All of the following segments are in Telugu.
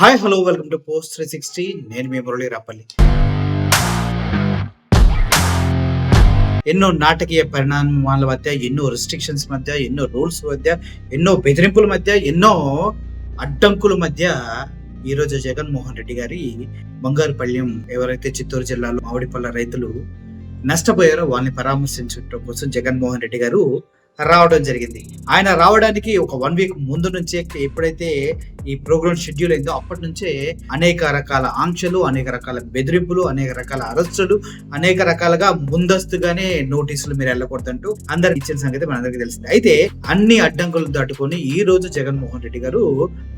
Hi hello welcome to post 360. నేను మీ మురళి రాపల్లి. ఎన్నో నాటకీయ పరిణామాల మధ్య, ఎన్నో రిస్ట్రిక్షన్స్ మధ్య, ఎన్నో రూల్స్ మధ్య, ఎన్నో బెదిరింపుల మధ్య, ఎన్నో అడ్డంకుల మధ్య ఈరోజు జగన్మోహన్ రెడ్డి గారి బంగారుపల్లి ఎవరైతే చిత్తూరు జిల్లాలో మామిడిపళ్ళ రైతులు నష్టపోయారో వాళ్ళని పరామర్శించడం కోసం జగన్మోహన్ రెడ్డి గారు రావడం జరిగింది. ఆయన రావడానికి ఒక 1 వీక్ ముందు నుంచే ఎప్పుడైతే ఈ ప్రోగ్రామ్ షెడ్యూల్ అయిందో అప్పటి నుంచే అనేక రకాల ఆంక్షలు, అనేక రకాల బెదిరింపులు, అనేక రకాల అరెస్టులు, అనేక రకాలుగా ముందస్తుగానే నోటీసులు మీరు వెళ్ళకూడదంటూ అందరికి ఇచ్చిన సంగతి మనందరికీ తెలిసింది. అయితే అన్ని అడ్డంకులు దాటుకొని ఈ రోజు జగన్మోహన్ రెడ్డి గారు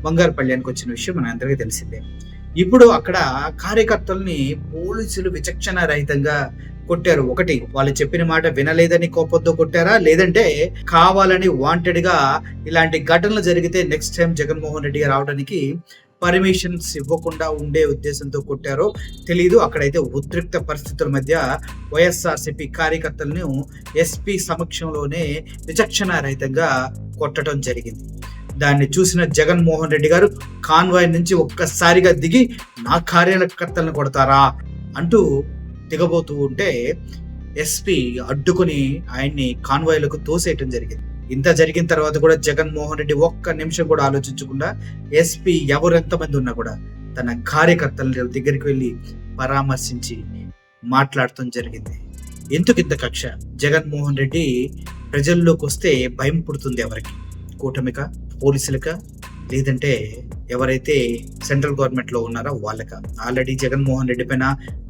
బంగారుపల్లికి వచ్చిన విషయం మనందరికీ తెలిసిందే. ఇప్పుడు అక్కడ కార్యకర్తల్ని పోలీసులు విచక్షణ రహితంగా కొట్టారు. ఒకటి, వాళ్ళు చెప్పిన మాట వినలేదని కోపంతో కొట్టారా, లేదంటే కావాలని వాంటెడ్ గా ఇలాంటి ఘటనలు జరిగితే నెక్స్ట్ టైం జగన్మోహన్ రెడ్డి రావడానికి పర్మిషన్స్ ఇవ్వకుండా ఉండే ఉద్దేశంతో కొట్టారో తెలియదు. అక్కడైతే ఉద్రిక్త పరిస్థితుల మధ్య వైఎస్ఆర్సీపీ కార్యకర్తలను ఎస్పీ సమక్షంలోనే విచక్షణ రహితంగా కొట్టడం జరిగింది. దాన్ని చూసిన జగన్మోహన్ రెడ్డి గారు కాన్వాయ్ నుంచి ఒక్కసారిగా దిగి నా కార్యకర్తలను కొడతారా అంటూ దిగబోతూ ఉంటే ఎస్పీ అడ్డుకుని ఆయన్ని కాన్వాయ్లకు తోసేయటం జరిగింది. ఇంత జరిగిన తర్వాత కూడా జగన్మోహన్ రెడ్డి ఒక్క నిమిషం కూడా ఆలోచించకుండా ఎస్పీ ఎంతమంది ఉన్నా కూడా తన కార్యకర్తల దగ్గరికి వెళ్ళి పరామర్శించి మాట్లాడటం జరిగింది. ఎందుకు ఇంత కక్ష? జగన్మోహన్ రెడ్డి ప్రజల్లోకి వస్తే భయం పుడుతుంది. ఎవరికి? కూటమిక, పోలీసులక, లేదంటే ఎవరైతే సెంట్రల్ గవర్నమెంట్ లో ఉన్నారో వాళ్ళక? ఆల్రెడీ జగన్మోహన్ రెడ్డి పైన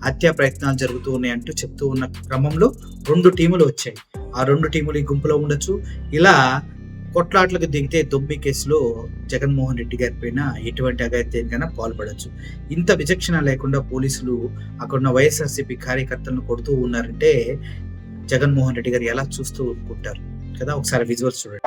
హత్యా ప్రయత్నాలు జరుగుతూ ఉన్నాయంటూ చెప్తూ ఉన్న క్రమంలో 2 టీములు వచ్చాయి. ఆ 2 టీములు ఈ గుంపులో ఉండొచ్చు. ఇలా కొట్లాట్లకు దిగితే దొబ్బి కేసులో జగన్మోహన్ రెడ్డి గారి పైన ఎటువంటి అఘాయిత్యానికైనా పాల్పడచ్చు. ఇంత విచక్షణ లేకుండా పోలీసులు అక్కడున్న వైఎస్ఆర్సీపీ కార్యకర్తలను కొడుతూ ఉన్నారంటే జగన్మోహన్ రెడ్డి గారు ఎలా చూస్తూ ఊరుకుంటారు కదా? ఒకసారి విజువల్స్ చూడండి.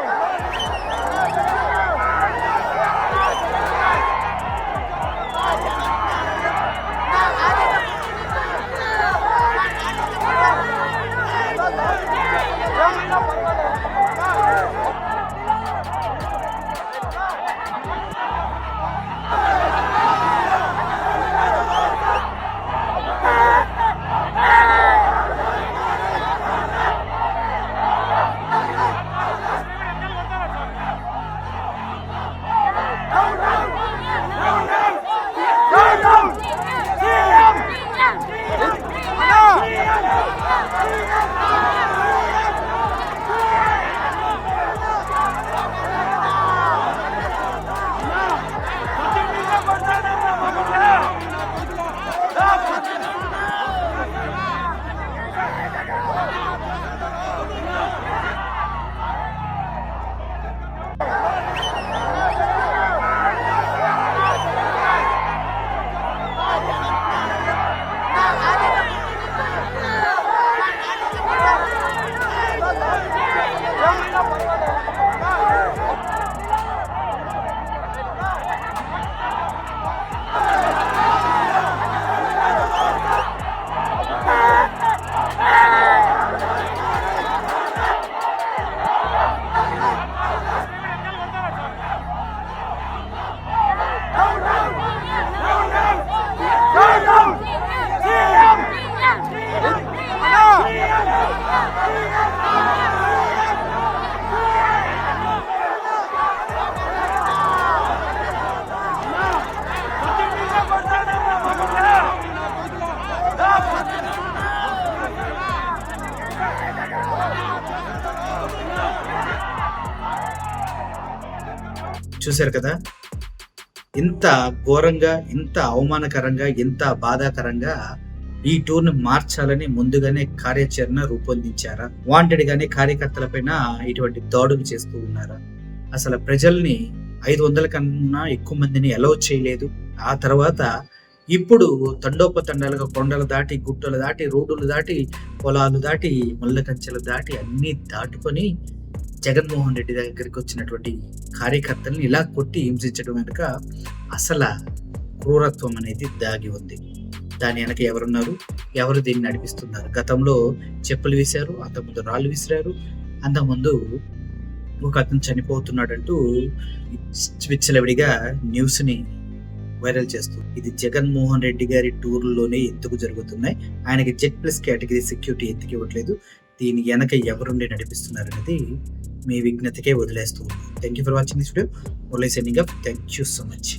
చూశారు కదా? ఇంత ఘోరంగా, ఇంత అవమానకరంగా, ఇంత బాధాకరంగా ఈ టూర్ను మార్చాలని ముందుగానే కార్యాచరణ రూపొందించారా? వాంటెడ్ గానే కార్యకర్తల పైన ఇటువంటి దాడులు చేస్తూ ఉన్నారా? అసలు ప్రజల్ని 500 కన్నా ఎక్కువ మందిని అలౌ చేయలేదు. ఆ తర్వాత ఇప్పుడు తండోపతండాలుగా కొండలు దాటి, గుట్టలు దాటి, రోడ్డులు దాటి, పొలాలు దాటి, ముళ్ళ కంచెలు దాటి అన్ని దాటుకొని జగన్మోహన్ రెడ్డి దగ్గరికి వచ్చినటువంటి కార్యకర్తల్ని ఇలా కొట్టి హింసించడం వెనుక అసలు క్రూరత్వం అనేది దాగి ఉంది. దాని వెనక ఎవరున్నారు? ఎవరు దీన్ని నడిపిస్తున్నారు? గతంలో చెప్పులు వేశారు, అంతకుముందు రాళ్ళు విసిరారు, అంతకుముందు ఒక అతను చనిపోతున్నాడంటూ విచ్చలవిడిగా న్యూస్ని వైరల్ చేస్తూ ఇది జగన్మోహన్ రెడ్డి గారి టూర్లోనే ఎందుకు జరుగుతున్నాయి, ఆయనకి Z+ కేటగిరీ సెక్యూరిటీ ఎందుకు ఇవ్వట్లేదు, దీని వెనక ఎవరుండి నడిపిస్తున్నారు అనేది మీ విజ్ఞతకే వదిలేస్తూ ఉన్నాను. Thank you for watching this video. Only sending up. Thank you so much.